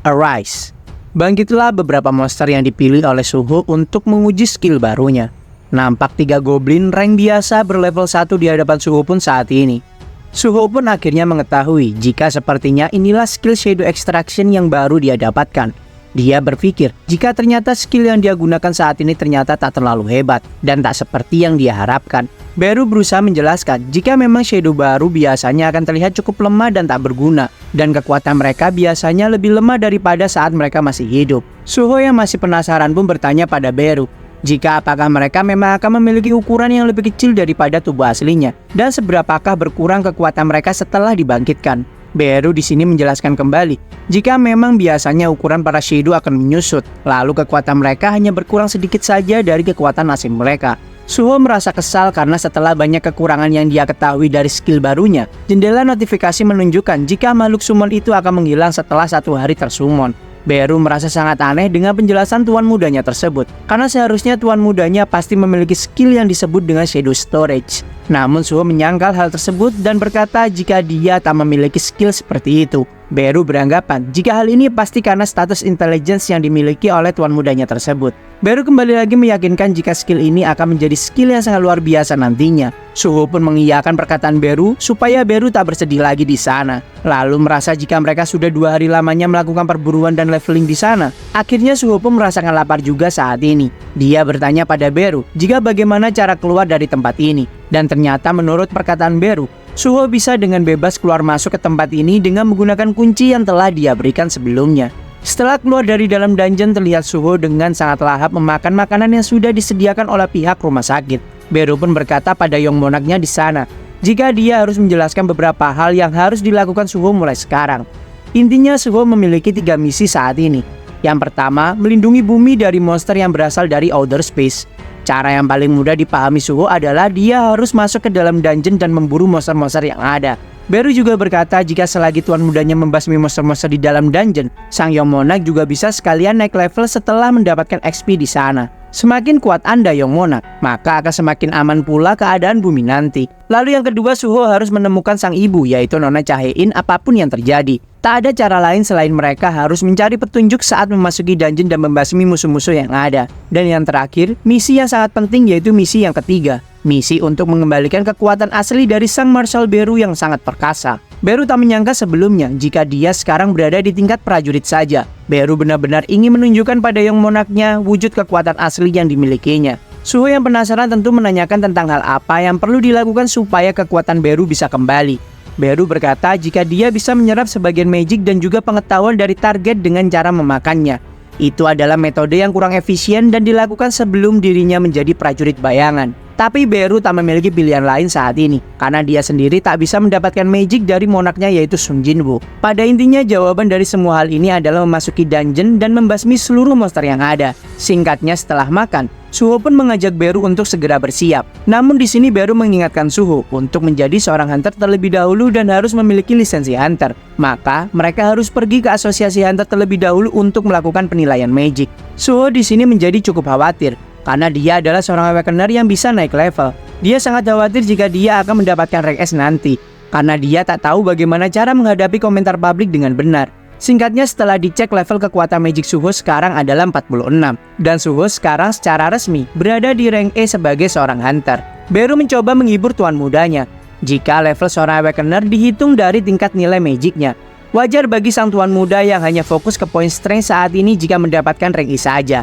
Arise. Bangkitlah beberapa monster yang dipilih oleh Suho untuk menguji skill barunya. Nampak 3 goblin rank biasa berlevel 1 di hadapan Suho pun saat ini. Suho pun akhirnya mengetahui jika sepertinya inilah skill Shadow Extraction yang baru dia dapatkan. Dia berpikir jika ternyata skill yang dia gunakan saat ini ternyata tak terlalu hebat dan tak seperti yang dia harapkan. Beru berusaha menjelaskan jika memang Shadow baru biasanya akan terlihat cukup lemah dan tak berguna, dan kekuatan mereka biasanya lebih lemah daripada saat mereka masih hidup. Suho yang masih penasaran pun bertanya pada Beru jika apakah mereka memang akan memiliki ukuran yang lebih kecil daripada tubuh aslinya, dan seberapakah berkurang kekuatan mereka setelah dibangkitkan. Beru di sini menjelaskan kembali jika memang biasanya ukuran para Shadow akan menyusut, lalu kekuatan mereka hanya berkurang sedikit saja dari kekuatan asli mereka. Suho merasa kesal karena setelah banyak kekurangan yang dia ketahui dari skill barunya, jendela notifikasi menunjukkan jika makhluk summon itu akan menghilang setelah 1 hari tersummon. Beru merasa sangat aneh dengan penjelasan tuan mudanya tersebut, karena seharusnya tuan mudanya pasti memiliki skill yang disebut dengan Shadow Storage. Namun Suho menyangkal hal tersebut dan berkata jika dia tak memiliki skill seperti itu. Beru beranggapan jika hal ini pasti karena status intelligence yang dimiliki oleh tuan mudanya tersebut. Beru kembali lagi meyakinkan jika skill ini akan menjadi skill yang sangat luar biasa nantinya. Suho pun mengiyakan perkataan Beru supaya Beru tak bersedih lagi di sana. Lalu merasa jika mereka sudah 2 hari lamanya melakukan perburuan dan leveling di sana, akhirnya Suho pun merasakan lapar juga saat ini. Dia bertanya pada Beru jika bagaimana cara keluar dari tempat ini, dan ternyata menurut perkataan Beru, Suho bisa dengan bebas keluar masuk ke tempat ini dengan menggunakan kunci yang telah dia berikan sebelumnya. Setelah keluar dari dalam dungeon, terlihat Suho dengan sangat lahap memakan makanan yang sudah disediakan oleh pihak rumah sakit. Beru pun berkata pada Young Monarch-nya di sana jika dia harus menjelaskan beberapa hal yang harus dilakukan Suho mulai sekarang. Intinya Suho memiliki 3 misi saat ini. Yang pertama, melindungi bumi dari monster yang berasal dari outer space. Cara yang paling mudah dipahami Suho adalah dia harus masuk ke dalam dungeon dan memburu monster-monster yang ada. Beru juga berkata jika selagi tuan mudanya membasmi monster-monster di dalam dungeon, sang Young Monarch juga bisa sekalian naik level setelah mendapatkan XP di sana. Semakin kuat Anda Young Monarch, maka akan semakin aman pula keadaan bumi nanti. Lalu yang kedua, Suho harus menemukan sang ibu, yaitu Nona Chaein, apapun yang terjadi. Tak ada cara lain selain mereka harus mencari petunjuk saat memasuki dungeon dan membasmi musuh-musuh yang ada. Dan yang terakhir, misi yang sangat penting yaitu misi yang ketiga. Misi untuk mengembalikan kekuatan asli dari sang Marshal Beru yang sangat perkasa. Beru tak menyangka sebelumnya jika dia sekarang berada di tingkat prajurit saja. Beru benar-benar ingin menunjukkan pada Young Monarch-nya wujud kekuatan asli yang dimilikinya. Suho yang penasaran tentu menanyakan tentang hal apa yang perlu dilakukan supaya kekuatan Beru bisa kembali. Beru berkata jika dia bisa menyerap sebagian magic dan juga pengetahuan dari target dengan cara memakannya. Itu adalah metode yang kurang efisien dan dilakukan sebelum dirinya menjadi prajurit bayangan. Tapi Beru tak memiliki pilihan lain saat ini, karena dia sendiri tak bisa mendapatkan magic dari monarknya yaitu Sung Jinwoo. Pada intinya jawaban dari semua hal ini adalah memasuki dungeon dan membasmi seluruh monster yang ada. Singkatnya setelah makan, Suho pun mengajak Beru untuk segera bersiap. Namun di sini Beru mengingatkan Suho untuk menjadi seorang hunter terlebih dahulu dan harus memiliki lisensi hunter. Maka mereka harus pergi ke asosiasi hunter terlebih dahulu untuk melakukan penilaian magic. Suho di sini menjadi cukup khawatir karena dia adalah seorang awakener yang bisa naik level. Dia sangat khawatir jika dia akan mendapatkan rank S nanti, karena dia tak tahu bagaimana cara menghadapi komentar publik dengan benar. Singkatnya setelah dicek level kekuatan magic Suho sekarang adalah 46, dan Suho sekarang secara resmi berada di rank E sebagai seorang hunter. Beru mencoba menghibur tuan mudanya jika level seorang awakener dihitung dari tingkat nilai magicnya. Wajar bagi sang tuan muda yang hanya fokus ke poin strength saat ini jika mendapatkan rank E saja.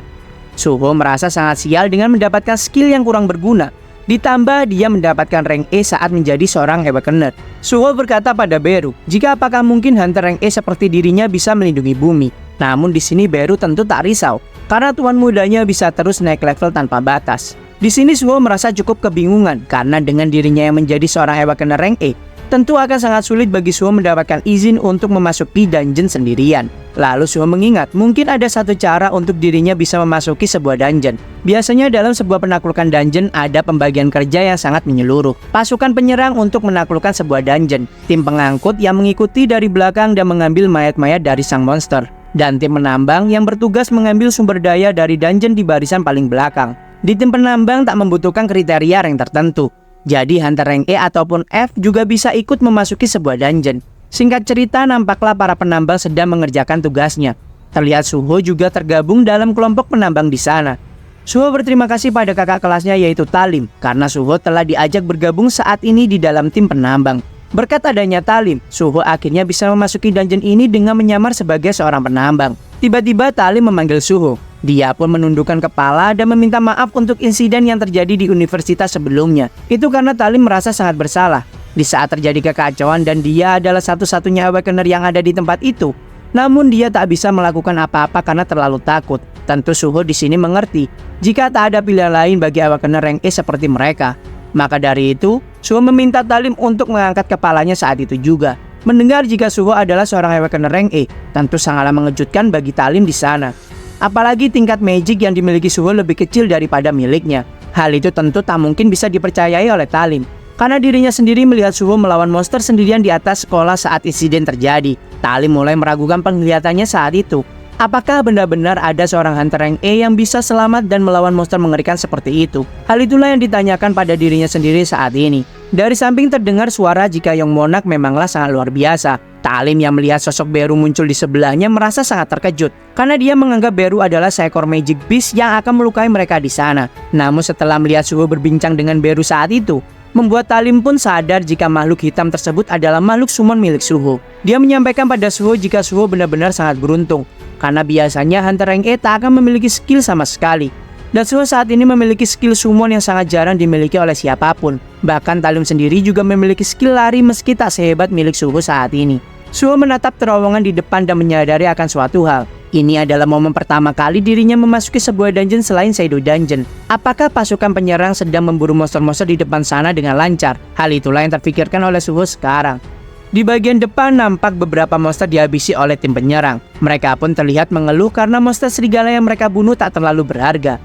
Suho merasa sangat sial dengan mendapatkan skill yang kurang berguna. Ditambah dia mendapatkan rank E saat menjadi seorang awakener. Suho berkata pada Beru jika apakah mungkin hunter rank E seperti dirinya bisa melindungi bumi. Namun di sini Beru tentu tak risau karena tuan mudanya bisa terus naik level tanpa batas. Di sini Suho merasa cukup kebingungan karena dengan dirinya yang menjadi seorang awakener rank E, tentu akan sangat sulit bagi Suho mendapatkan izin untuk memasuki dungeon sendirian. Lalu Suho mengingat mungkin ada satu cara untuk dirinya bisa memasuki sebuah dungeon. Biasanya dalam sebuah penaklukan dungeon ada pembagian kerja yang sangat menyeluruh. Pasukan penyerang untuk menaklukkan sebuah dungeon, tim pengangkut yang mengikuti dari belakang dan mengambil mayat-mayat dari sang monster, dan tim penambang yang bertugas mengambil sumber daya dari dungeon di barisan paling belakang. Di tim penambang tak membutuhkan kriteria rank tertentu. Jadi hunter rank E ataupun F juga bisa ikut memasuki sebuah dungeon. Singkat cerita, nampaklah para penambang sedang mengerjakan tugasnya. Terlihat Suho juga tergabung dalam kelompok penambang di sana. Suho berterima kasih pada kakak kelasnya yaitu Talim karena Suho telah diajak bergabung saat ini di dalam tim penambang. Berkat adanya Talim, Suho akhirnya bisa memasuki dungeon ini dengan menyamar sebagai seorang penambang. Tiba-tiba Talim memanggil Suho. Dia pun menundukkan kepala dan meminta maaf untuk insiden yang terjadi di universitas sebelumnya. Itu karena Talim merasa sangat bersalah di saat terjadi kekacauan dan dia adalah satu-satunya awakener yang ada di tempat itu. Namun dia tak bisa melakukan apa-apa karena terlalu takut. Tentu Suho di sini mengerti jika tak ada pilihan lain bagi awakener rank E seperti mereka. Maka dari itu, Suho meminta Talim untuk mengangkat kepalanya saat itu juga. Mendengar jika Suho adalah seorang awakener rank E, tentu sangatlah mengejutkan bagi Talim di sana. Apalagi tingkat magic yang dimiliki Suho lebih kecil daripada miliknya. Hal itu tentu tak mungkin bisa dipercayai oleh Talim, karena dirinya sendiri melihat Suho melawan monster sendirian di atas sekolah saat insiden terjadi. Talim mulai meragukan penglihatannya saat itu. Apakah benar-benar ada seorang hunter rank E yang bisa selamat dan melawan monster mengerikan seperti itu? Hal itulah yang ditanyakan pada dirinya sendiri saat ini. Dari samping terdengar suara jika Young Monarch memanglah sangat luar biasa. Talim yang melihat sosok Beru muncul di sebelahnya merasa sangat terkejut karena dia menganggap Beru adalah seekor magic beast yang akan melukai mereka di sana. Namun setelah melihat Suho berbincang dengan Beru saat itu, membuat Talim pun sadar jika makhluk hitam tersebut adalah makhluk summon milik Suho. Dia menyampaikan pada Suho jika Suho benar-benar sangat beruntung karena biasanya hunter rank E tak akan memiliki skill sama sekali. Dan Suho saat ini memiliki skill summon yang sangat jarang dimiliki oleh siapapun. Bahkan Talim sendiri juga memiliki skill lari meski tak sehebat milik Suho saat ini. Suho menatap terowongan di depan dan menyadari akan suatu hal. Ini adalah momen pertama kali dirinya memasuki sebuah dungeon selain Shadow Dungeon. Apakah pasukan penyerang sedang memburu monster-monster di depan sana dengan lancar? Hal itulah yang terpikirkan oleh Suho sekarang. Di bagian depan nampak beberapa monster dihabisi oleh tim penyerang. Mereka pun terlihat mengeluh karena monster serigala yang mereka bunuh tak terlalu berharga.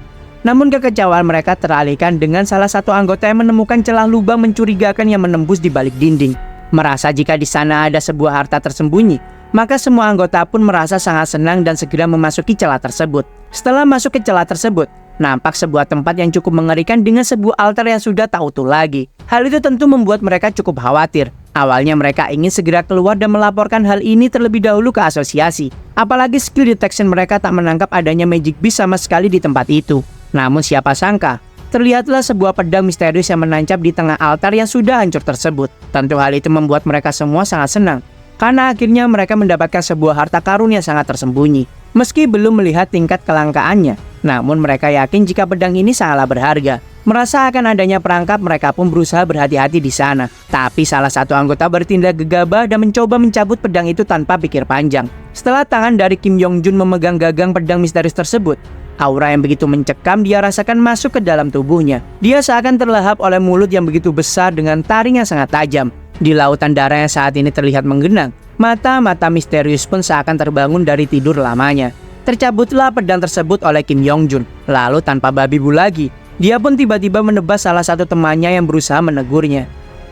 Namun kekecewaan mereka teralihkan dengan salah satu anggota yang menemukan celah lubang mencurigakan yang menembus di balik dinding. Merasa jika di sana ada sebuah harta tersembunyi, maka semua anggota pun merasa sangat senang dan segera memasuki celah tersebut. Setelah masuk ke celah tersebut, nampak sebuah tempat yang cukup mengerikan dengan sebuah altar yang sudah tak utuh lagi. Hal itu tentu membuat mereka cukup khawatir. Awalnya mereka ingin segera keluar dan melaporkan hal ini terlebih dahulu ke asosiasi. Apalagi skill detection mereka tak menangkap adanya magic beast sama sekali di tempat itu. Namun siapa sangka, terlihatlah sebuah pedang misterius yang menancap di tengah altar yang sudah hancur tersebut. Tentu hal itu membuat mereka semua sangat senang, karena akhirnya mereka mendapatkan sebuah harta karun yang sangat tersembunyi. Meski belum melihat tingkat kelangkaannya, namun mereka yakin jika pedang ini sangatlah berharga. Merasa akan adanya perangkap, mereka pun berusaha berhati-hati di sana. Tapi salah satu anggota bertindak gegabah dan mencoba mencabut pedang itu tanpa pikir panjang. Setelah tangan dari Kim Yong Jun memegang gagang pedang misterius tersebut, aura yang begitu mencekam dia rasakan masuk ke dalam tubuhnya. Dia seakan terlahap oleh mulut yang begitu besar dengan taring yang sangat tajam. Di lautan darah yang saat ini terlihat menggenang, mata-mata misterius pun seakan terbangun dari tidur lamanya. Tercabutlah pedang tersebut oleh Kim Yong Jun. Lalu tanpa babi bu lagi, dia pun tiba-tiba menebas salah satu temannya yang berusaha menegurnya.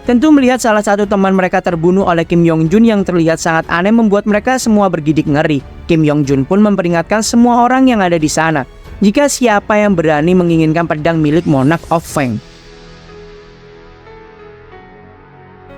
Tentu melihat salah satu teman mereka terbunuh oleh Kim Yong Jun yang terlihat sangat aneh membuat mereka semua bergidik ngeri. Kim Yong Jun pun memperingatkan semua orang yang ada di sana jika siapa yang berani menginginkan pedang milik Monarch of Feng.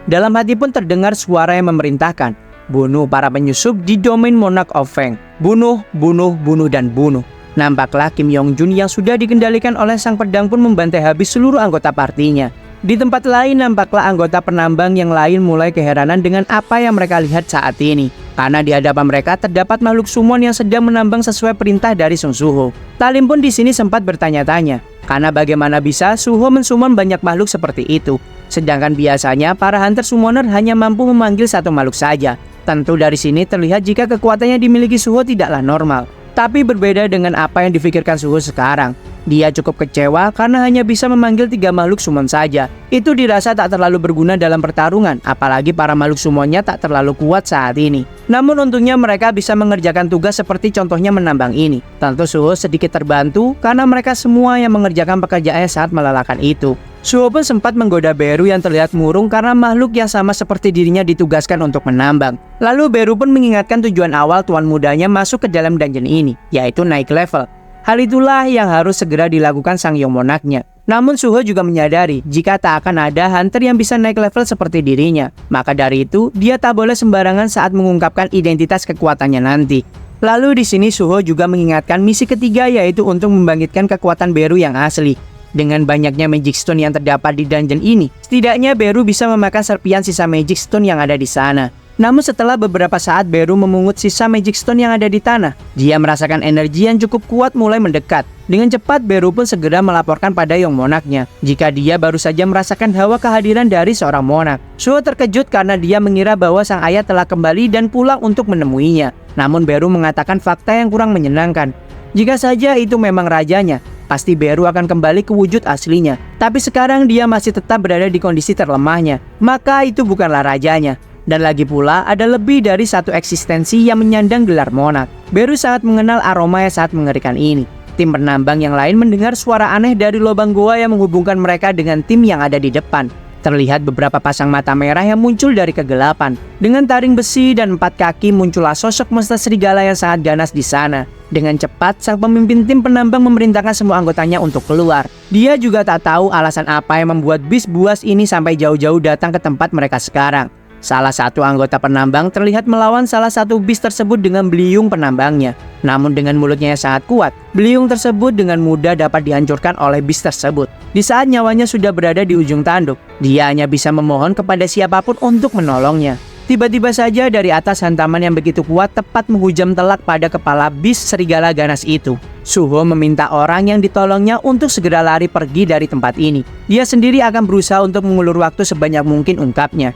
Dalam hati pun terdengar suara yang memerintahkan, bunuh para penyusup di domain Monarch of Feng. Bunuh, bunuh, bunuh, dan bunuh. Nampaklah Kim Yong Jun yang sudah dikendalikan oleh sang pedang pun membantai habis seluruh anggota partinya. Di tempat lain nampaklah anggota penambang yang lain mulai keheranan dengan apa yang mereka lihat saat ini. Karena di hadapan mereka terdapat makhluk summon yang sedang menambang sesuai perintah dari Sang Suho. Talim pun di sini sempat bertanya-tanya, karena bagaimana bisa Suho mensummon banyak makhluk seperti itu. Sedangkan biasanya para hunter summoner hanya mampu memanggil satu makhluk saja. Tentu dari sini terlihat jika kekuatannya dimiliki Suho tidaklah normal. Tapi berbeda dengan apa yang difikirkan Suho sekarang. Dia cukup kecewa karena hanya bisa memanggil 3 makhluk summon saja. Itu dirasa tak terlalu berguna dalam pertarungan, apalagi para makhluk summonnya tak terlalu kuat saat ini. Namun untungnya mereka bisa mengerjakan tugas seperti contohnya menambang ini. Tentu Suho sedikit terbantu karena mereka semua yang mengerjakan pekerjaannya saat melelahkan itu. Suho pun sempat menggoda Beru yang terlihat murung karena makhluk yang sama seperti dirinya ditugaskan untuk menambang. Lalu Beru pun mengingatkan tujuan awal tuan mudanya masuk ke dalam dungeon ini, yaitu naik level. Hal itulah yang harus segera dilakukan sang Young Monarch-nya. Namun Suho juga menyadari jika tak akan ada hunter yang bisa naik level seperti dirinya. Maka dari itu, dia tak boleh sembarangan saat mengungkapkan identitas kekuatannya nanti. Lalu di sini Suho juga mengingatkan misi ketiga, yaitu untuk membangkitkan kekuatan Beru yang asli. Dengan banyaknya Magic Stone yang terdapat di dungeon ini, setidaknya Beru bisa memakan serpian sisa Magic Stone yang ada di sana. Namun setelah beberapa saat Beru memungut sisa Magic Stone yang ada di tanah, dia merasakan energi yang cukup kuat mulai mendekat. Dengan cepat Beru pun segera melaporkan pada Young Monarch-nya jika dia baru saja merasakan hawa kehadiran dari seorang monarch. Suho terkejut karena dia mengira bahwa sang ayah telah kembali dan pulang untuk menemuinya. Namun Beru mengatakan fakta yang kurang menyenangkan. Jika saja itu memang rajanya, pasti Beru akan kembali ke wujud aslinya. Tapi sekarang dia masih tetap berada di kondisi terlemahnya, maka itu bukanlah rajanya. Dan lagi pula ada lebih dari satu eksistensi yang menyandang gelar monarch. Beru sangat mengenal aroma yang sangat mengerikan ini. Tim penambang yang lain mendengar suara aneh dari lubang goa yang menghubungkan mereka dengan tim yang ada di depan. Terlihat beberapa pasang mata merah yang muncul dari kegelapan. Dengan taring besi dan 4 kaki muncullah sosok monster serigala yang sangat ganas di sana. Dengan cepat, sang pemimpin tim penambang memerintahkan semua anggotanya untuk keluar. Dia juga tak tahu alasan apa yang membuat bis buas ini sampai jauh-jauh datang ke tempat mereka sekarang. Salah satu anggota penambang terlihat melawan salah satu bis tersebut dengan beliung penambangnya. Namun dengan mulutnya yang sangat kuat, beliung tersebut dengan mudah dapat dihancurkan oleh bis tersebut. Di saat nyawanya sudah berada di ujung tanduk, dia hanya bisa memohon kepada siapapun untuk menolongnya. Tiba-tiba saja dari atas hantaman yang begitu kuat tepat menghujam telak pada kepala bis serigala ganas itu. Suho meminta orang yang ditolongnya untuk segera lari pergi dari tempat ini. Dia sendiri akan berusaha untuk mengulur waktu sebanyak mungkin, ungkapnya.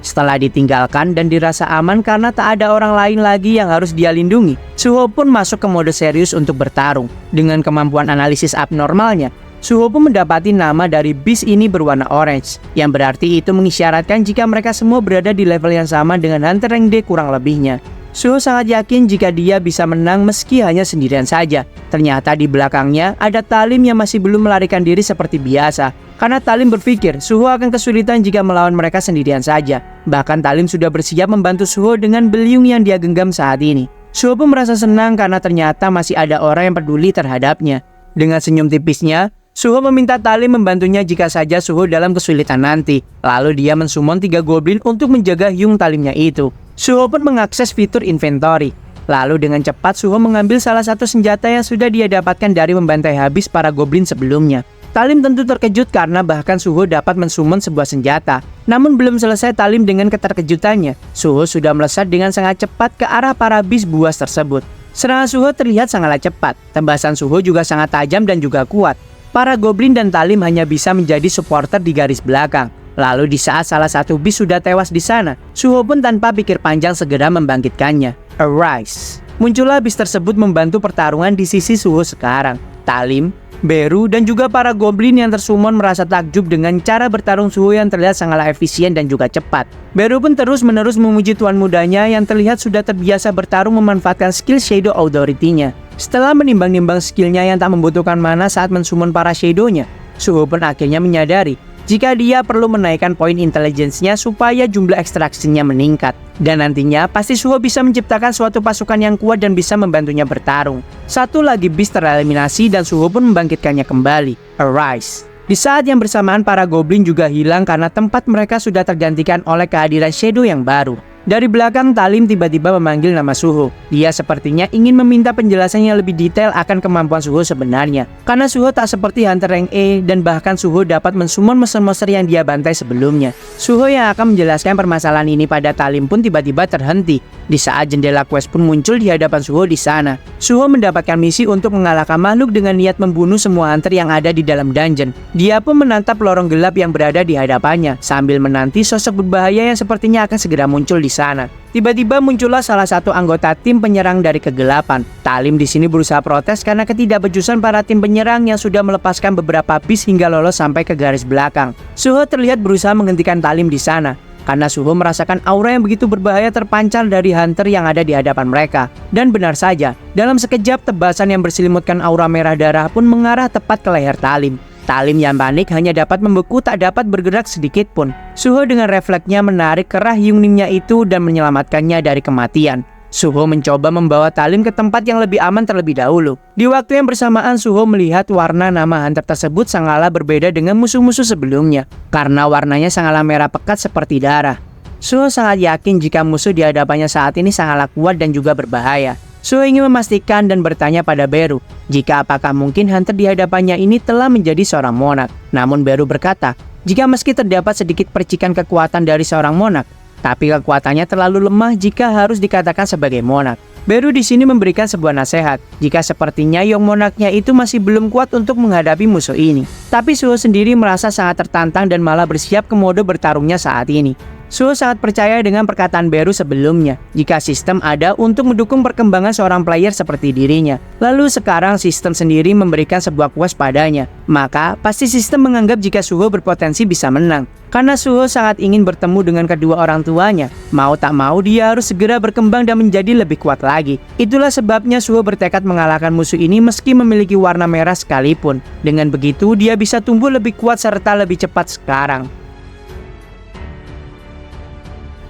Setelah ditinggalkan dan dirasa aman karena tak ada orang lain lagi yang harus dia lindungi, Suho pun masuk ke mode serius untuk bertarung. Dengan kemampuan analisis abnormalnya, Suho pun mendapati nama dari bis ini berwarna orange, yang berarti itu mengisyaratkan jika mereka semua berada di level yang sama dengan Hunter Rank D kurang lebihnya. Suho sangat yakin jika dia bisa menang meski hanya sendirian saja. Ternyata di belakangnya ada Talim yang masih belum melarikan diri seperti biasa. Karena Talim berpikir Suho akan kesulitan jika melawan mereka sendirian saja. Bahkan Talim sudah bersiap membantu Suho dengan beliung yang dia genggam saat ini. Suho pun merasa senang karena ternyata masih ada orang yang peduli terhadapnya. Dengan senyum tipisnya, Suho meminta Talim membantunya jika saja Suho dalam kesulitan nanti. Lalu dia mensummon 3 goblin untuk menjaga Hyung Talimnya itu. Suho pun mengakses fitur inventory. Lalu dengan cepat Suho mengambil salah satu senjata yang sudah dia dapatkan dari membantai habis para goblin sebelumnya. Talim tentu terkejut karena bahkan Suho dapat mensummon sebuah senjata. Namun belum selesai Talim dengan keterkejutannya, Suho sudah melesat dengan sangat cepat ke arah para bis buas tersebut. Serangan Suho terlihat sangatlah cepat. Tembasan Suho juga sangat tajam dan juga kuat. Para goblin dan Talim hanya bisa menjadi supporter di garis belakang. Lalu di saat salah satu bis sudah tewas di sana, Suho pun tanpa pikir panjang segera membangkitkannya. Arise. Muncullah bis tersebut membantu pertarungan di sisi Suho sekarang. Talim, Beru, dan juga para goblin yang tersummon merasa takjub dengan cara bertarung Suho yang terlihat sangatlah efisien dan juga cepat. Beru pun terus-menerus memuji tuan mudanya yang terlihat sudah terbiasa bertarung memanfaatkan skill Shadow Authority-nya. Setelah menimbang-nimbang skillnya yang tak membutuhkan mana saat mensummon para Shadow-nya, Suho pun akhirnya menyadari jika dia perlu menaikkan poin intelligence-nya supaya jumlah ekstraksinya meningkat. Dan nantinya pasti Suho bisa menciptakan suatu pasukan yang kuat dan bisa membantunya bertarung. Satu lagi bis tereliminasi dan Suho pun membangkitkannya kembali. Arise. Di saat yang bersamaan para goblin juga hilang karena tempat mereka sudah tergantikan oleh kehadiran Shadow yang baru. Dari belakang Talim tiba-tiba memanggil nama Suho. Dia sepertinya ingin meminta penjelasan yang lebih detail akan kemampuan Suho sebenarnya. Karena Suho tak seperti Hunter Rank E dan bahkan Suho dapat mensummon monster-monster yang dia bantai sebelumnya. Suho yang akan menjelaskan permasalahan ini pada Talim pun tiba-tiba terhenti. Di saat jendela quest pun muncul di hadapan Suho di sana. Suho mendapatkan misi untuk mengalahkan makhluk dengan niat membunuh semua hunter yang ada di dalam dungeon. Dia pun menatap lorong gelap yang berada di hadapannya sambil menanti sosok berbahaya yang sepertinya akan segera muncul di sana. Tiba-tiba muncullah salah satu anggota tim penyerang dari kegelapan. Talim di sini berusaha protes karena ketidakbejusan para tim penyerang yang sudah melepaskan beberapa bis hingga lolos sampai ke garis belakang. Suho terlihat berusaha menghentikan Talim di sana karena Suho merasakan aura yang begitu berbahaya terpancar dari hunter yang ada di hadapan mereka. Dan benar saja, dalam sekejap tebasan yang berselimutkan aura merah darah pun mengarah tepat ke leher Talim. Talim yang panik hanya dapat membeku, tak dapat bergerak sedikit pun. Suho dengan refleksnya menarik kerah Hyungnimnya itu dan menyelamatkannya dari kematian. Suho mencoba membawa Talim ke tempat yang lebih aman terlebih dahulu. Di waktu yang bersamaan Suho melihat warna nama hunter tersebut sangatlah berbeda dengan musuh-musuh sebelumnya. Karena warnanya sangatlah merah pekat seperti darah. Suho sangat yakin jika musuh di hadapannya saat ini sangatlah kuat dan juga berbahaya. Suho ingin memastikan dan bertanya pada Beru jika apakah mungkin hunter di hadapannya ini telah menjadi seorang monark. Namun Beru berkata, jika meski terdapat sedikit percikan kekuatan dari seorang monark, tapi kekuatannya terlalu lemah jika harus dikatakan sebagai monark. Beru di sini memberikan sebuah nasihat jika sepertinya Young Monarch-nya itu masih belum kuat untuk menghadapi musuh ini. Tapi Suho sendiri merasa sangat tertantang dan malah bersiap ke mode bertarungnya saat ini. Suho sangat percaya dengan perkataan Beru sebelumnya, jika sistem ada untuk mendukung perkembangan seorang player seperti dirinya. Lalu sekarang sistem sendiri memberikan sebuah kuas padanya, maka pasti sistem menganggap jika Suho berpotensi bisa menang. Karena Suho sangat ingin bertemu dengan kedua orang tuanya, mau tak mau dia harus segera berkembang dan menjadi lebih kuat lagi. Itulah sebabnya Suho bertekad mengalahkan musuh ini meski memiliki warna merah sekalipun. Dengan begitu dia bisa tumbuh lebih kuat serta lebih cepat sekarang.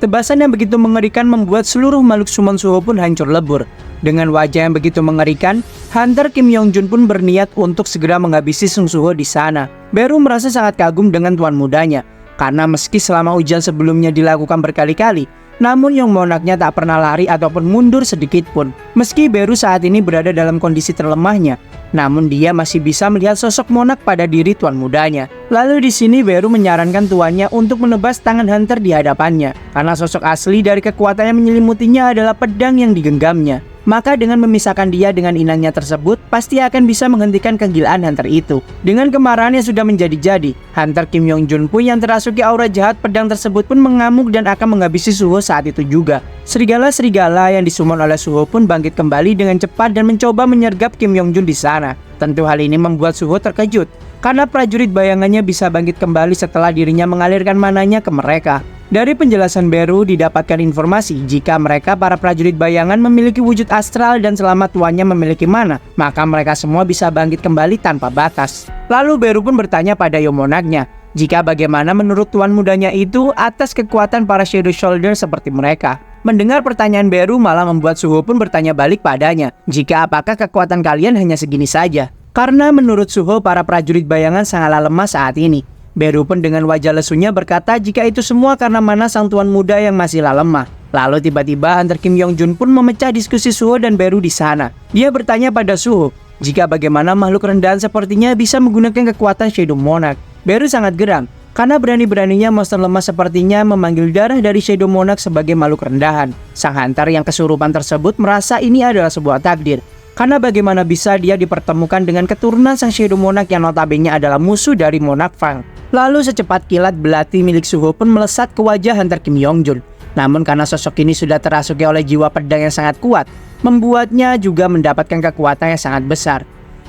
Tebasan yang begitu mengerikan membuat seluruh makhluk summon Suho pun hancur lebur. Dengan wajah yang begitu mengerikan, Hunter Kim Yong-jun pun berniat untuk segera menghabisi Sung Suho di sana. Beru merasa sangat kagum dengan tuan mudanya, karena meski selama ujian sebelumnya dilakukan berkali-kali, namun Young Monarch-nya tak pernah lari ataupun mundur sedikit pun. Meski Beru saat ini berada dalam kondisi terlemahnya, namun dia masih bisa melihat sosok monark pada diri tuan mudanya. Lalu di sini Beru menyarankan tuannya untuk menebas tangan Hunter di hadapannya, karena sosok asli dari kekuatan yang menyelimutinya adalah pedang yang digenggamnya. Maka dengan memisahkan dia dengan inangnya tersebut, pasti akan bisa menghentikan kegilaan Hunter itu. Dengan kemarahan yang sudah menjadi-jadi, Hunter Kim Yong-jun pun yang terasuki aura jahat pedang tersebut pun mengamuk dan akan menghabisi Suho saat itu juga. Serigala-serigala yang disummon oleh Suho pun bangkit kembali dengan cepat dan mencoba menyergap Kim Yong-jun di sana. Tentu hal ini membuat Suho terkejut, karena prajurit bayangannya bisa bangkit kembali setelah dirinya mengalirkan mananya ke mereka. Dari penjelasan Beru didapatkan informasi jika mereka para prajurit bayangan memiliki wujud astral dan selama tuannya memiliki mana, maka mereka semua bisa bangkit kembali tanpa batas. Lalu Beru pun bertanya pada Young Monarch-nya, jika bagaimana menurut tuan mudanya itu atas kekuatan para Shadow Soldier seperti mereka. Mendengar pertanyaan Beru malah membuat Suho pun bertanya balik padanya, jika apakah kekuatan kalian hanya segini saja. Karena menurut Suho para prajurit bayangan sangatlah lemah saat ini. Beru pun dengan wajah lesunya berkata jika itu semua karena mana sang tuan muda yang masihlah lemah. Lalu tiba-tiba Hunter Kim Yong-jun pun memecah diskusi Suho dan Beru di sana. Dia bertanya pada Suho jika bagaimana makhluk rendahan sepertinya bisa menggunakan kekuatan Shadow Monarch. Beru sangat geram karena berani-beraninya monster lemah sepertinya memanggil darah dari Shadow Monarch sebagai makhluk rendahan. Sang Hunter yang kesurupan tersebut merasa ini adalah sebuah takdir. Karena bagaimana bisa dia dipertemukan dengan keturunan sang Shadow Monarch yang notabene adalah musuh dari Monarch Fang. Lalu secepat kilat belati milik Suho pun melesat ke wajah Hunter Kim Yong-jun. Namun karena sosok ini sudah terasuki oleh jiwa pedang yang sangat kuat, membuatnya juga mendapatkan kekuatan yang sangat besar.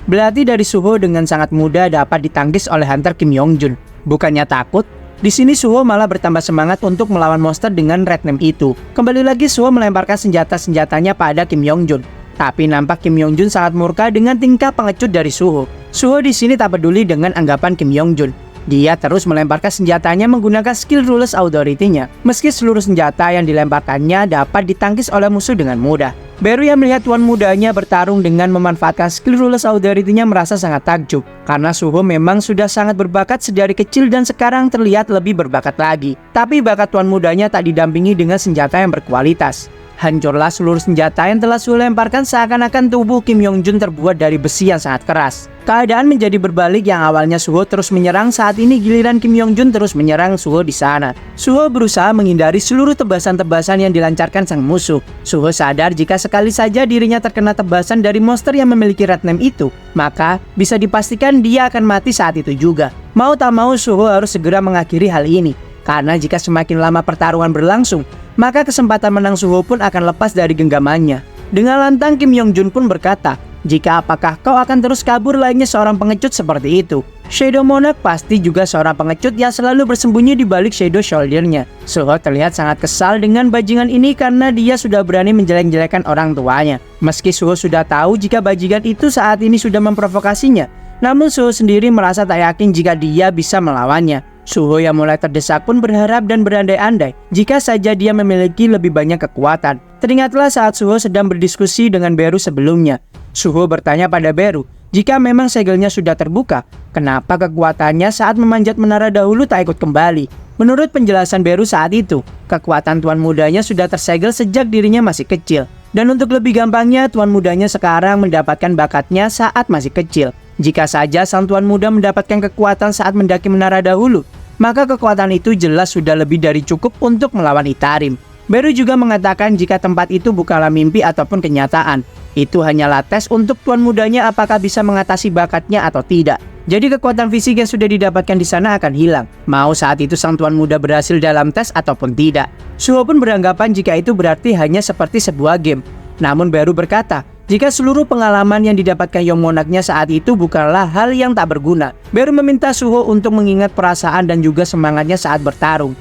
Belati dari Suho dengan sangat mudah dapat ditangkis oleh Hunter Kim Yong-jun. Bukannya takut, di sini Suho malah bertambah semangat untuk melawan monster dengan red name itu. Kembali lagi Suho melemparkan senjata-senjatanya pada Kim Yong-jun. Tapi nampak Kim Yong-jun sangat murka dengan tingkah pengecut dari Suho. Suho di sini tak peduli dengan anggapan Kim Yong-jun. Dia terus melemparkan senjatanya menggunakan skill Ruthless Authority-nya. Meski seluruh senjata yang dilemparkannya dapat ditangkis oleh musuh dengan mudah. Beru yang melihat tuan mudanya bertarung dengan memanfaatkan skill Ruthless Authority-nya merasa sangat takjub. Karena Suho memang sudah sangat berbakat sedari kecil dan sekarang terlihat lebih berbakat lagi. Tapi bakat tuan mudanya tak didampingi dengan senjata yang berkualitas. Hancurlah seluruh senjata yang telah Suho lemparkan seakan-akan tubuh Kim Yong-jun terbuat dari besi yang sangat keras. Keadaan menjadi berbalik yang awalnya Suho terus menyerang, saat ini giliran Kim Yong-jun terus menyerang Suho di sana. Suho berusaha menghindari seluruh tebasan-tebasan yang dilancarkan sang musuh. Suho sadar jika sekali saja dirinya terkena tebasan dari monster yang memiliki red name itu, maka bisa dipastikan dia akan mati saat itu juga. Mau tak mau Suho harus segera mengakhiri hal ini. Karena jika semakin lama pertarungan berlangsung, maka kesempatan menang Suho pun akan lepas dari genggamannya. Dengan lantang Kim Yong-jun pun berkata, jika apakah kau akan terus kabur layaknya seorang pengecut seperti itu? Shadow Monarch pasti juga seorang pengecut yang selalu bersembunyi di balik Shadow Shoulder-nya. Suho terlihat sangat kesal dengan bajingan ini karena dia sudah berani menjelek-jelekan orang tuanya. Meski Suho sudah tahu jika bajingan itu saat ini sudah memprovokasinya, namun Suho sendiri merasa tak yakin jika dia bisa melawannya. Suho yang mulai terdesak pun berharap dan berandai-andai jika saja dia memiliki lebih banyak kekuatan. Teringatlah saat Suho sedang berdiskusi dengan Beru sebelumnya. Suho bertanya pada Beru jika memang segelnya sudah terbuka, kenapa kekuatannya saat memanjat menara dahulu tak ikut kembali. Menurut penjelasan Beru saat itu, kekuatan tuan mudanya sudah tersegel sejak dirinya masih kecil. Dan untuk lebih gampangnya, tuan mudanya sekarang mendapatkan bakatnya saat masih kecil. Jika saja sang tuan muda mendapatkan kekuatan saat mendaki menara dahulu, maka kekuatan itu jelas sudah lebih dari cukup untuk melawan Itarim. Beru juga mengatakan jika tempat itu bukanlah mimpi ataupun kenyataan. Itu hanyalah tes untuk tuan mudanya apakah bisa mengatasi bakatnya atau tidak. Jadi kekuatan fisik yang sudah didapatkan di sana akan hilang, mau saat itu sang tuan muda berhasil dalam tes ataupun tidak. Suho pun beranggapan jika itu berarti hanya seperti sebuah game. Namun Beru berkata, jika seluruh pengalaman yang didapatkan Yongmonaknya saat itu bukanlah hal yang tak berguna. Beru meminta Suho untuk mengingat perasaan dan juga semangatnya saat bertarung.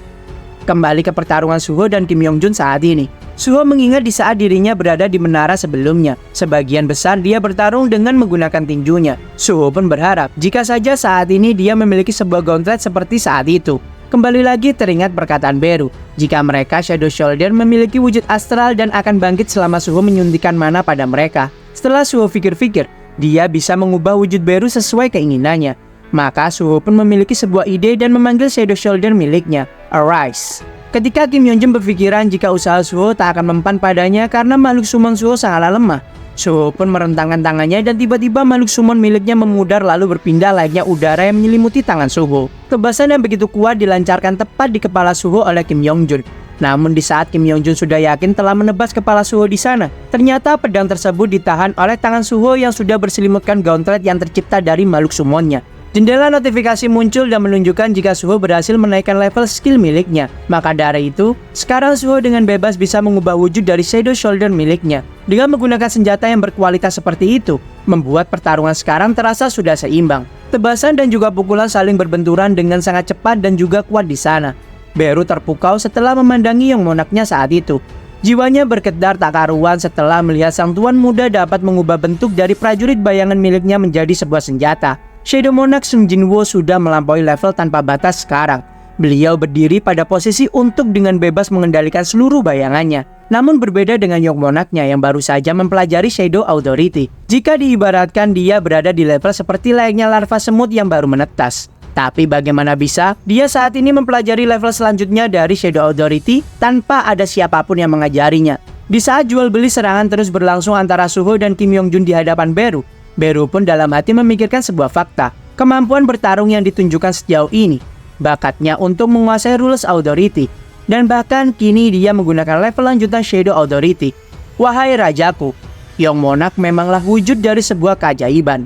Kembali ke pertarungan Suho dan Kim Yongjun saat ini. Suho mengingat di saat dirinya berada di menara sebelumnya. Sebagian besar dia bertarung dengan menggunakan tinjunya. Suho pun berharap jika saja saat ini dia memiliki sebuah gauntlet seperti saat itu. Kembali lagi teringat perkataan Beru, jika mereka Shadow Shoulder memiliki wujud astral dan akan bangkit selama Suho menyuntikkan mana pada mereka. Setelah Suho pikir-pikir, dia bisa mengubah wujud Beru sesuai keinginannya. Maka Suho pun memiliki sebuah ide dan memanggil Shadow Shoulder miliknya, Arise. Ketika Kim Yongjun berpikiran jika usaha Suho tak akan mempan padanya karena makhluk summon Suho sangatlah lemah, Suho pun merentangkan tangannya dan tiba-tiba makhluk summon miliknya memudar lalu berpindah layaknya udara yang menyelimuti tangan Suho. Tebasan yang begitu kuat dilancarkan tepat di kepala Suho oleh Kim Yongjun. Namun di saat Kim Yongjun sudah yakin telah menebas kepala Suho di sana, ternyata pedang tersebut ditahan oleh tangan Suho yang sudah berselimutkan gauntlet yang tercipta dari makhluk summonnya. Jendela notifikasi muncul dan menunjukkan jika Suho berhasil menaikkan level skill miliknya. Maka dari itu, sekarang Suho dengan bebas bisa mengubah wujud dari Shadow Shoulder miliknya. Dengan menggunakan senjata yang berkualitas seperti itu, membuat pertarungan sekarang terasa sudah seimbang. Tebasan dan juga pukulan saling berbenturan dengan sangat cepat dan juga kuat di sana. Beru terpukau setelah memandangi Yongmonaknya saat itu. Jiwanya berkedar tak karuan setelah melihat sang tuan muda dapat mengubah bentuk dari prajurit bayangan miliknya menjadi sebuah senjata. Shadow Monarch Sung Jinwo sudah melampaui level tanpa batas sekarang. Beliau berdiri pada posisi untuk dengan bebas mengendalikan seluruh bayangannya. Namun berbeda dengan Yongmonaknya yang baru saja mempelajari Shadow Authority. Jika diibaratkan dia berada di level seperti layaknya larva semut yang baru menetas. Tapi bagaimana bisa dia saat ini mempelajari level selanjutnya dari Shadow Authority tanpa ada siapapun yang mengajarinya. Di saat jual beli serangan terus berlangsung antara Suho dan Kim Yongjun di hadapan Beru, Beru pun dalam hati memikirkan sebuah fakta. Kemampuan bertarung yang ditunjukkan sejauh ini, bakatnya untuk menguasai Rules Authority, dan bahkan kini dia menggunakan level lanjutan Shadow Authority. Wahai rajaku, Yongmonarch memanglah wujud dari sebuah keajaiban.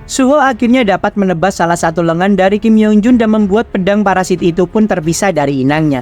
Suho akhirnya dapat menebas salah satu lengan dari Kim Yongjun dan membuat pedang parasit itu pun terpisah dari inangnya.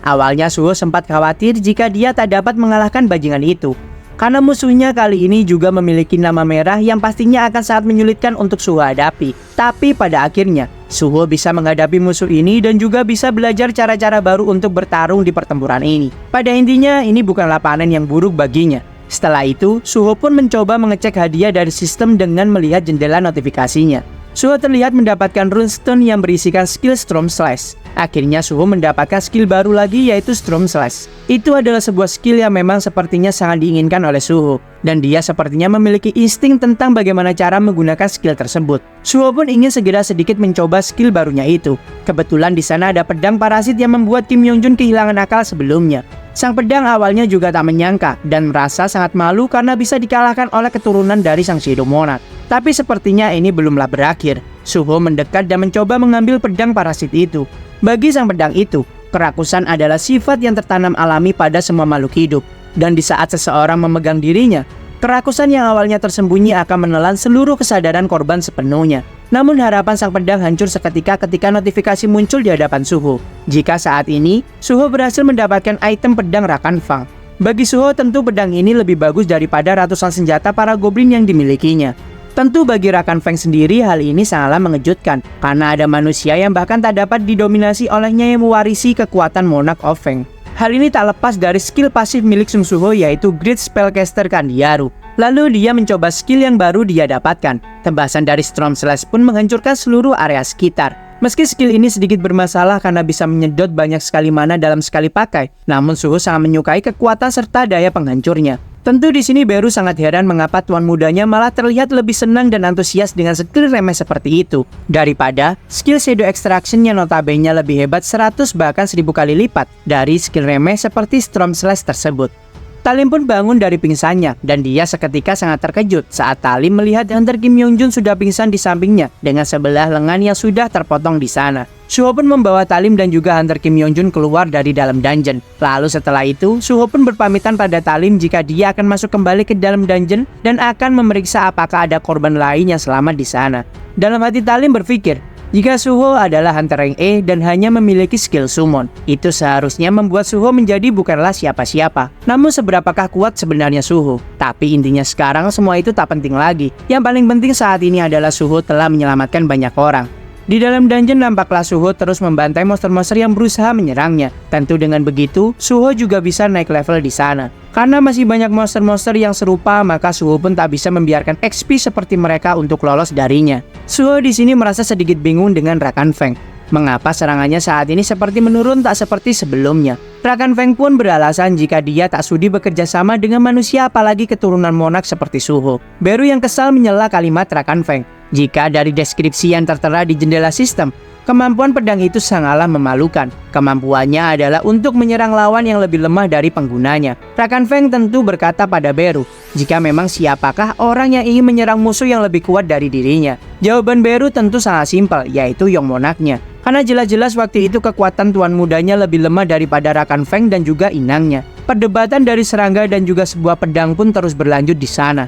Awalnya Suho sempat khawatir jika dia tak dapat mengalahkan bajingan itu, karena musuhnya kali ini juga memiliki nama merah yang pastinya akan sangat menyulitkan untuk Suho hadapi. Tapi pada akhirnya, Suho bisa menghadapi musuh ini dan juga bisa belajar cara-cara baru untuk bertarung di pertempuran ini. Pada intinya, ini bukanlah panen yang buruk baginya. Setelah itu, Suho pun mencoba mengecek hadiah dari sistem dengan melihat jendela notifikasinya. Suho terlihat mendapatkan runestone yang berisikan skill Storm Slash. Akhirnya Suho mendapatkan skill baru lagi yaitu Storm Slash. Itu adalah sebuah skill yang memang sepertinya sangat diinginkan oleh Suho. Dan dia sepertinya memiliki insting tentang bagaimana cara menggunakan skill tersebut. Suho pun ingin segera sedikit mencoba skill barunya itu. Kebetulan di sana ada pedang parasit yang membuat Kim Yongjun kehilangan akal sebelumnya. Sang pedang awalnya juga tak menyangka dan merasa sangat malu karena bisa dikalahkan oleh keturunan dari sang Shadow Monarch. Tapi sepertinya ini belumlah berakhir. Suho mendekat dan mencoba mengambil pedang parasit itu. Bagi sang pedang itu, kerakusan adalah sifat yang tertanam alami pada semua makhluk hidup. Dan di saat seseorang memegang dirinya, kerakusan yang awalnya tersembunyi akan menelan seluruh kesadaran korban sepenuhnya. Namun harapan sang pedang hancur seketika ketika notifikasi muncul di hadapan Suho. Jika saat ini, Suho berhasil mendapatkan item pedang Rakan Fang. Bagi Suho tentu pedang ini lebih bagus daripada ratusan senjata para goblin yang dimilikinya. Tentu bagi Rakan Feng sendiri hal ini sangatlah mengejutkan, karena ada manusia yang bahkan tak dapat didominasi olehnya yang mewarisi kekuatan Monarch of Feng. Hal ini tak lepas dari skill pasif milik Sung Suho yaitu Great Spellcaster Kandiaru. Lalu dia mencoba skill yang baru dia dapatkan. Tebasan dari Storm Slash pun menghancurkan seluruh area sekitar. Meski skill ini sedikit bermasalah karena bisa menyedot banyak sekali mana dalam sekali pakai, namun Suho sangat menyukai kekuatan serta daya penghancurnya. Tentu di sini Beru sangat heran mengapa tuan mudanya malah terlihat lebih senang dan antusias dengan skill remeh seperti itu daripada skill Shadow Extraction yang notabene lebih hebat 100 bahkan 1000 kali lipat dari skill remeh seperti Storm Slash tersebut. Talim pun bangun dari pingsannya dan dia seketika sangat terkejut saat Talim melihat Hunter Kim Yong Jun sudah pingsan di sampingnya dengan sebelah lengan yang sudah terpotong di sana. Suho pun membawa Talim dan juga Hunter Kim Yong Jun keluar dari dalam dungeon. Lalu setelah itu, Suho pun berpamitan pada Talim jika dia akan masuk kembali ke dalam dungeon dan akan memeriksa apakah ada korban lain yang selamat di sana. Dalam hati Talim berpikir, jika Suho adalah Hunter rank E dan hanya memiliki skill summon, itu seharusnya membuat Suho menjadi bukanlah siapa-siapa. Namun seberapakah kuat sebenarnya Suho? Tapi intinya sekarang semua itu tak penting lagi. Yang paling penting saat ini adalah Suho telah menyelamatkan banyak orang. Di dalam dungeon nampaklah Suho terus membantai monster-monster yang berusaha menyerangnya. Tentu dengan begitu, Suho juga bisa naik level di sana. Karena masih banyak monster-monster yang serupa, maka Suho pun tak bisa membiarkan XP seperti mereka untuk lolos darinya. Suho di sini merasa sedikit bingung dengan Rakan Feng. Mengapa serangannya saat ini seperti menurun tak seperti sebelumnya? Rakan Feng pun beralasan jika dia tak sudi bekerja sama dengan manusia apalagi keturunan monark seperti Suho. Beru yang kesal menyela kalimat Rakan Feng. Jika dari deskripsi yang tertera di jendela sistem, kemampuan pedang itu sangatlah memalukan. Kemampuannya adalah untuk menyerang lawan yang lebih lemah dari penggunanya. Rakan Feng tentu berkata pada Beru, jika memang siapakah orang yang ingin menyerang musuh yang lebih kuat dari dirinya? Jawaban Beru tentu sangat simpel, yaitu Yong Monarch-nya. Karena jelas-jelas waktu itu kekuatan tuan mudanya lebih lemah daripada Rakan Feng dan juga inangnya. Perdebatan dari serangga dan juga sebuah pedang pun terus berlanjut di sana.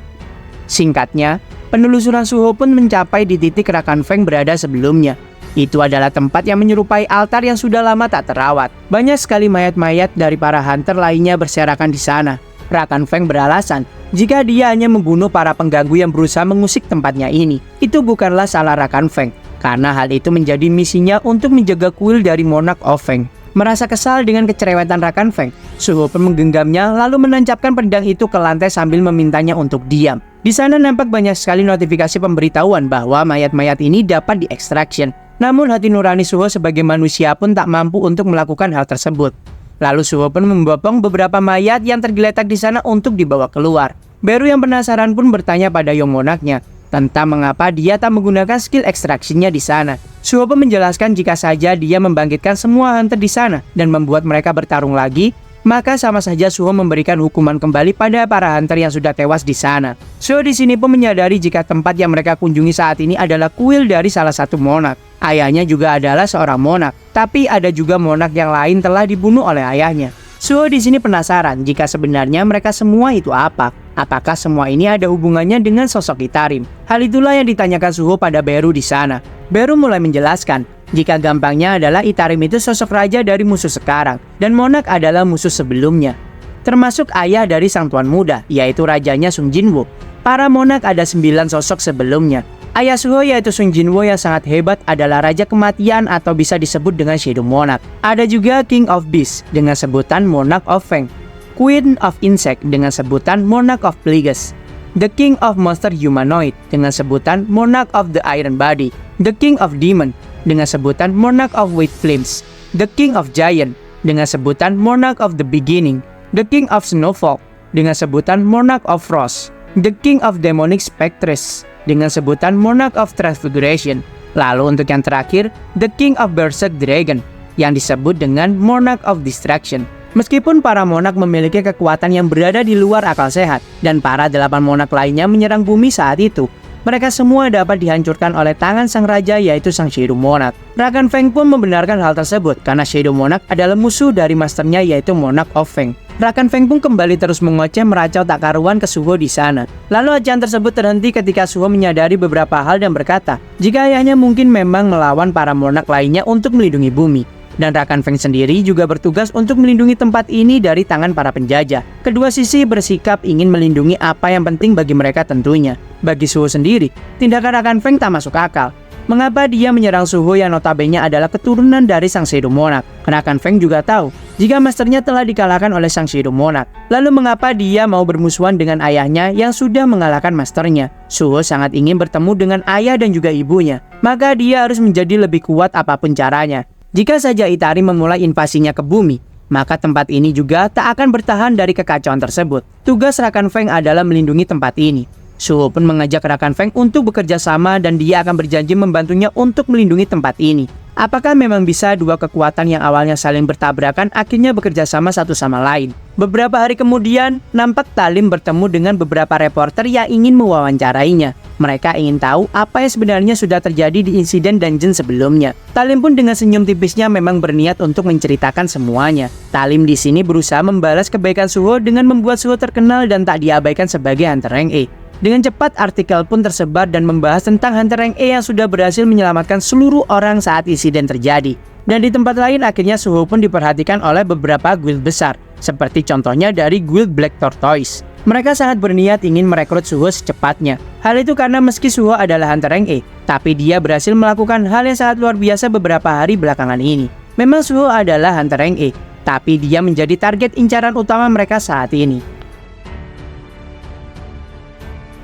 Singkatnya, penelusuran Suho pun mencapai di titik Rakan Feng berada sebelumnya. Itu adalah tempat yang menyerupai altar yang sudah lama tak terawat. Banyak sekali mayat-mayat dari para hunter lainnya berserakan di sana. Rakan Feng beralasan, jika dia hanya membunuh para pengganggu yang berusaha mengusik tempatnya ini, itu bukanlah salah Rakan Feng. Karena hal itu menjadi misinya untuk menjaga kuil dari Monarch of Feng. Merasa kesal dengan kecerewetan Rakan Feng, Suho pun menggenggamnya lalu menancapkan pedang itu ke lantai sambil memintanya untuk diam. Di sana nampak banyak sekali notifikasi pemberitahuan bahwa mayat-mayat ini dapat di-extraction. Namun hati nurani Suho sebagai manusia pun tak mampu untuk melakukan hal tersebut. Lalu Suho pun membopong beberapa mayat yang tergeletak di sana untuk dibawa keluar. Beru yang penasaran pun bertanya pada Yong Monarch-nya tentang mengapa dia tak menggunakan skill extraction-nya di sana. Suho pun menjelaskan jika saja dia membangkitkan semua hunter di sana dan membuat mereka bertarung lagi, maka sama saja Suho memberikan hukuman kembali pada para hunter yang sudah tewas di sana. Suho di sini pun menyadari jika tempat yang mereka kunjungi saat ini adalah kuil dari salah satu monark. Ayahnya juga adalah seorang monark, tapi ada juga monark yang lain telah dibunuh oleh ayahnya. Suho di sini penasaran jika sebenarnya mereka semua itu apa. Apakah semua ini ada hubungannya dengan sosok Itarim? Hal itulah yang ditanyakan Suho pada Beru di sana. Beru mulai menjelaskan, jika gampangnya adalah Itarim itu sosok raja dari musuh sekarang, dan Monarch adalah musuh sebelumnya. Termasuk ayah dari sang tuan muda, yaitu rajanya Sung Jinwoo. Para Monarch ada 9 sosok sebelumnya. Ayah Suho yaitu Sung Jinwoo yang sangat hebat adalah Raja Kematian atau bisa disebut dengan Shadow Monarch. Ada juga King of Beasts dengan sebutan Monarch of Feng. Queen of Insect dengan sebutan Monarch of Plagues, The King of Monster Humanoid dengan sebutan Monarch of the Iron Body, The King of Demon dengan sebutan Monarch of White Flames, The King of Giant dengan sebutan Monarch of the Beginning, The King of Snowfall dengan sebutan Monarch of Frost, The King of Demonic Spectres dengan sebutan Monarch of Transfiguration. Lalu untuk yang terakhir, The King of Berserk Dragon yang disebut dengan Monarch of Distraction. Meskipun para monark memiliki kekuatan yang berada di luar akal sehat dan para 8 monark lainnya menyerang bumi saat itu, mereka semua dapat dihancurkan oleh tangan sang raja yaitu sang Shadow Monarch. Rakan Feng pun membenarkan hal tersebut karena Shadow Monarch adalah musuh dari masternya yaitu Monarch of Feng. Rakan Feng pun kembali terus mengoceh meracau tak karuan ke Suho di sana. Lalu ajian tersebut terhenti ketika Suho menyadari beberapa hal dan berkata, jika ayahnya mungkin memang melawan para monark lainnya untuk melindungi bumi. Dan Rakan Feng sendiri juga bertugas untuk melindungi tempat ini dari tangan para penjajah. Kedua sisi bersikap ingin melindungi apa yang penting bagi mereka tentunya. Bagi Suho sendiri, tindakan Rakan Feng tak masuk akal. Mengapa dia menyerang Suho yang notabene adalah keturunan dari sang Shadow Monarch? Rakan Feng juga tahu jika masternya telah dikalahkan oleh sang Shadow Monarch. Lalu mengapa dia mau bermusuhan dengan ayahnya yang sudah mengalahkan masternya? Suho sangat ingin bertemu dengan ayah dan juga ibunya. Maka dia harus menjadi lebih kuat apapun caranya. Jika saja Itarim memulai invasinya ke bumi, maka tempat ini juga tak akan bertahan dari kekacauan tersebut. Tugas rekan Feng adalah melindungi tempat ini. Suho pun mengajak rekan Feng untuk bekerja sama dan dia akan berjanji membantunya untuk melindungi tempat ini. Apakah memang bisa dua kekuatan yang awalnya saling bertabrakan akhirnya bekerja sama satu sama lain? Beberapa hari kemudian, nampak Talim bertemu dengan beberapa reporter yang ingin mewawancarainya. Mereka ingin tahu apa yang sebenarnya sudah terjadi di insiden dungeon sebelumnya. Talim pun dengan senyum tipisnya memang berniat untuk menceritakan semuanya. Talim di sini berusaha membalas kebaikan Suho dengan membuat Suho terkenal dan tak diabaikan sebagai Hunter Rank E. Dengan cepat artikel pun tersebar dan membahas tentang Hunter Rank E yang sudah berhasil menyelamatkan seluruh orang saat insiden terjadi. Dan di tempat lain akhirnya Suho pun diperhatikan oleh beberapa guild besar, seperti contohnya dari guild Black Tortoise. Mereka sangat berniat ingin merekrut Suho secepatnya. Hal itu karena meski Suho adalah Hunter Rank E, tapi dia berhasil melakukan hal yang sangat luar biasa beberapa hari belakangan ini. Memang Suho adalah Hunter Rank E, tapi dia menjadi target incaran utama mereka saat ini.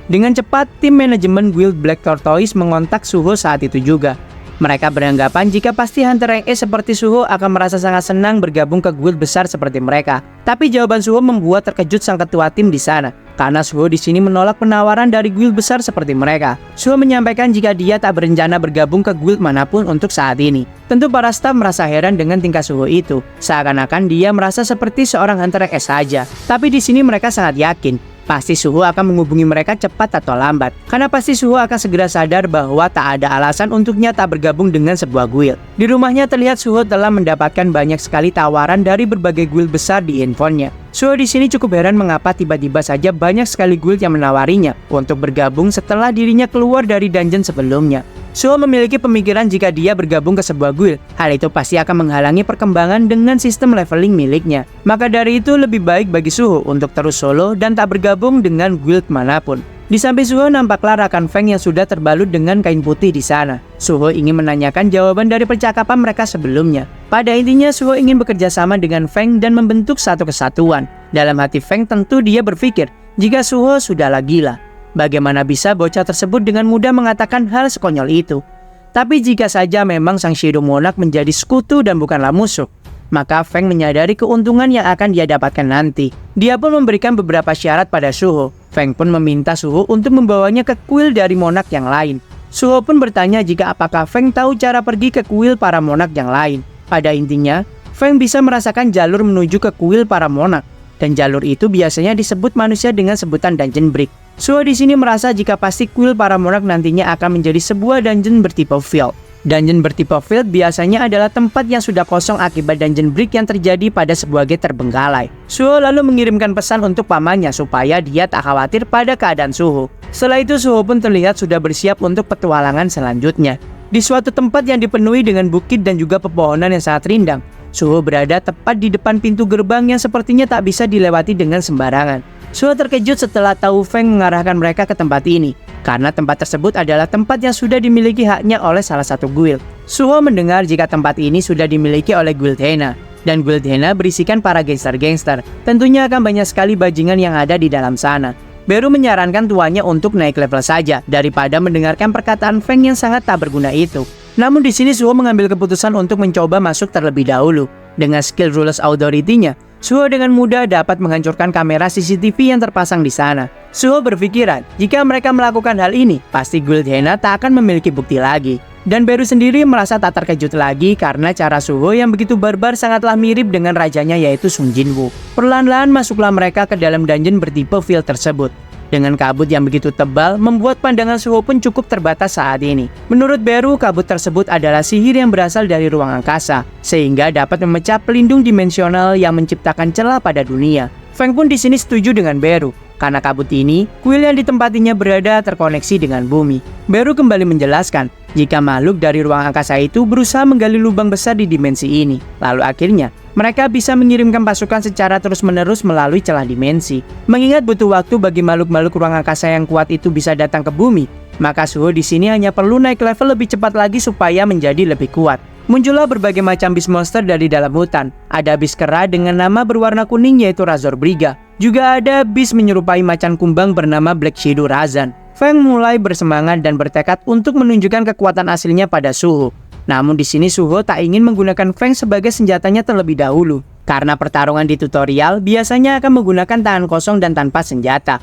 Dengan cepat, tim manajemen guild Black Tortoise mengontak Suho saat itu juga. Mereka beranggapan jika pasti Hunter Rank E seperti Suho akan merasa sangat senang bergabung ke guild besar seperti mereka. Tapi jawaban Suho membuat terkejut sang ketua tim di sana, karena Suho di sini menolak penawaran dari guild besar seperti mereka. Suho menyampaikan jika dia tak berencana bergabung ke guild manapun untuk saat ini. Tentu para staf merasa heran dengan tingkah Suho itu, seakan-akan dia merasa seperti seorang Hunter Rank E saja. Tapi di sini mereka sangat yakin pasti Suho akan menghubungi mereka cepat atau lambat. Karena pasti Suho akan segera sadar bahwa tak ada alasan untuknya tak bergabung dengan sebuah guild. Di rumahnya terlihat Suho telah mendapatkan banyak sekali tawaran dari berbagai guild besar di handphonenya. Suho di sini cukup heran mengapa tiba-tiba saja banyak sekali guild yang menawarinya untuk bergabung setelah dirinya keluar dari dungeon sebelumnya. Suho memiliki pemikiran jika dia bergabung ke sebuah guild, hal itu pasti akan menghalangi perkembangan dengan sistem leveling miliknya. Maka dari itu lebih baik bagi Suho untuk terus solo dan tak bergabung dengan guild manapun. Di samping Suho nampaklah rekan Feng yang sudah terbalut dengan kain putih di sana. Suho ingin menanyakan jawaban dari percakapan mereka sebelumnya. Pada intinya Suho ingin bekerja sama dengan Feng dan membentuk satu kesatuan. Dalam hati Feng tentu dia berpikir jika Suho sudahlah gila. Bagaimana bisa bocah tersebut dengan mudah mengatakan hal sekonyol itu? Tapi jika saja memang sang Shadow Monarch menjadi sekutu dan bukanlah musuh, maka Feng menyadari keuntungan yang akan dia dapatkan nanti. Dia pun memberikan beberapa syarat pada Suho. Feng pun meminta Suho untuk membawanya ke kuil dari monarch yang lain. Suho pun bertanya jika apakah Feng tahu cara pergi ke kuil para monarch yang lain. Pada intinya, Feng bisa merasakan jalur menuju ke kuil para monarch. Dan jalur itu biasanya disebut manusia dengan sebutan Dungeon Brick. Suho di sini merasa jika pasti kuil para monarch nantinya akan menjadi sebuah dungeon bertipe field. Dungeon bertipe field biasanya adalah tempat yang sudah kosong akibat dungeon brick yang terjadi pada sebuah gate terbengkalai. Suho lalu mengirimkan pesan untuk pamannya supaya dia tak khawatir pada keadaan Suho. Setelah itu Suho pun terlihat sudah bersiap untuk petualangan selanjutnya. Di suatu tempat yang dipenuhi dengan bukit dan juga pepohonan yang sangat rindang, Suho berada tepat di depan pintu gerbang yang sepertinya tak bisa dilewati dengan sembarangan. Suho terkejut setelah tahu Feng mengarahkan mereka ke tempat ini, karena tempat tersebut adalah tempat yang sudah dimiliki haknya oleh salah satu guild. Suho mendengar jika tempat ini sudah dimiliki oleh guild Hena, dan guild Hena berisikan para gangster-gangster. Tentunya akan banyak sekali bajingan yang ada di dalam sana. Beru menyarankan tuannya untuk naik level saja, daripada mendengarkan perkataan Feng yang sangat tak berguna itu. Namun di sini Suho mengambil keputusan untuk mencoba masuk terlebih dahulu. Dengan skill Ruler's Authority-nya, Suho dengan mudah dapat menghancurkan kamera CCTV yang terpasang di sana. Suho berpikiran, jika mereka melakukan hal ini, pasti guild Hena tak akan memiliki bukti lagi. Dan Beru sendiri merasa tak terkejut lagi karena cara Suho yang begitu barbar sangatlah mirip dengan rajanya yaitu Sung Jinwoo. Perlahan-lahan masuklah mereka ke dalam dungeon bertipe field tersebut. Dengan kabut yang begitu tebal, membuat pandangan Suho pun cukup terbatas saat ini. Menurut Beru, kabut tersebut adalah sihir yang berasal dari ruang angkasa, sehingga dapat memecah pelindung dimensional yang menciptakan celah pada dunia. Feng pun di sini setuju dengan Beru, karena kabut ini, kuil yang ditempatinya berada terkoneksi dengan bumi. Beru kembali menjelaskan, jika makhluk dari ruang angkasa itu berusaha menggali lubang besar di dimensi ini, lalu akhirnya mereka bisa mengirimkan pasukan secara terus-menerus melalui celah dimensi. Mengingat butuh waktu bagi makhluk-makhluk ruang angkasa yang kuat itu bisa datang ke bumi, maka Suho di sini hanya perlu naik level lebih cepat lagi supaya menjadi lebih kuat. Muncullah berbagai macam beast monster dari dalam hutan. Ada beast kera dengan nama berwarna kuning yaitu Razor Briga. Juga ada beast menyerupai macan kumbang bernama Black Shadow Razan. Feng mulai bersemangat dan bertekad untuk menunjukkan kekuatan aslinya pada Suho. Namun di sini Suho tak ingin menggunakan Feng sebagai senjatanya terlebih dahulu, Karena pertarungan di tutorial biasanya akan menggunakan tangan kosong dan tanpa senjata.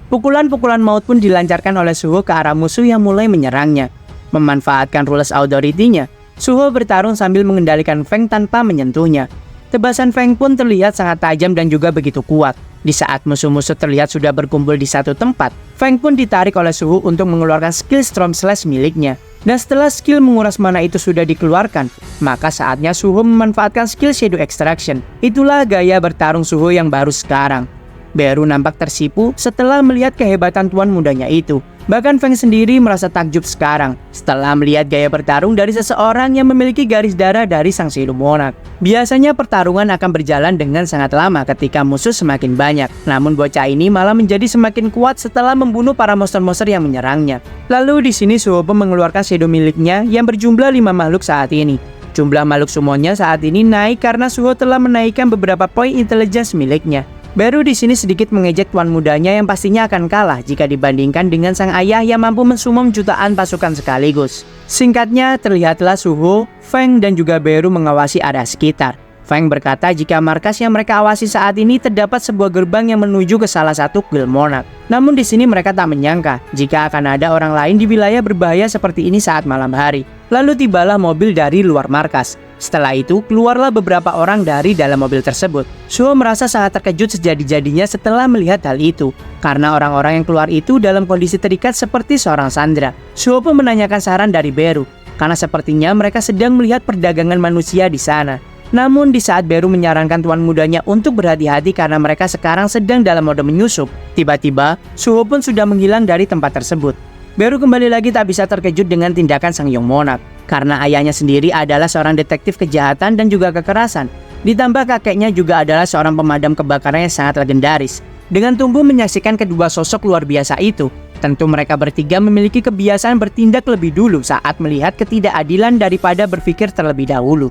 Pukulan-pukulan maut pun dilancarkan oleh Suho ke arah musuh yang mulai menyerangnya. Memanfaatkan rules authority-nya, Suho bertarung sambil mengendalikan Feng tanpa menyentuhnya. Tebasan Feng pun terlihat sangat tajam dan juga begitu kuat. Di saat musuh-musuh terlihat sudah berkumpul di satu tempat, Feng pun ditarik oleh Suho untuk mengeluarkan skill Storm Slash miliknya. Dan setelah skill menguras mana itu sudah dikeluarkan, maka saatnya Suho memanfaatkan skill Shadow Extraction. Itulah gaya bertarung Suho yang baru sekarang. Beru nampak tersipu setelah melihat kehebatan tuan mudanya itu. Bahkan Feng sendiri merasa takjub sekarang setelah melihat gaya bertarung dari seseorang yang memiliki garis darah dari sang Shadow Monarch. Biasanya pertarungan akan berjalan dengan sangat lama ketika musuh semakin banyak. Namun bocah ini malah menjadi semakin kuat setelah membunuh para monster-monster yang menyerangnya. Lalu di sini Suho pun mengeluarkan Shadow miliknya yang berjumlah 5 makhluk saat ini. Jumlah makhluk summonnya saat ini naik karena Suho telah menaikkan beberapa poin intelligence miliknya. Beru di sini sedikit mengejek tuan mudanya yang pastinya akan kalah jika dibandingkan dengan sang ayah yang mampu mensumom jutaan pasukan sekaligus. Singkatnya, terlihatlah Suho, Feng, dan juga Beru mengawasi area sekitar. Feng berkata jika markas yang mereka awasi saat ini terdapat sebuah gerbang yang menuju ke salah satu guild monarch. Namun di sini mereka tak menyangka jika akan ada orang lain di wilayah berbahaya seperti ini saat malam hari. Lalu tibalah mobil dari luar markas. Setelah itu, keluarlah beberapa orang dari dalam mobil tersebut. Suho merasa sangat terkejut sejadi-jadinya setelah melihat hal itu. Karena orang-orang yang keluar itu dalam kondisi terikat seperti seorang sandera. Suho pun menanyakan saran dari Beru, karena sepertinya mereka sedang melihat perdagangan manusia di sana. Namun di saat Beru menyarankan tuan mudanya untuk berhati-hati karena mereka sekarang sedang dalam mode menyusup, tiba-tiba Suho pun sudah menghilang dari tempat tersebut. Beru kembali lagi tak bisa terkejut dengan tindakan sang Young Monarch. Karena ayahnya sendiri adalah seorang detektif kejahatan dan juga kekerasan. Ditambah kakeknya juga adalah seorang pemadam kebakaran yang sangat legendaris. Dengan tumbuh menyaksikan kedua sosok luar biasa itu, tentu mereka bertiga memiliki kebiasaan bertindak lebih dulu saat melihat ketidakadilan daripada berpikir terlebih dahulu.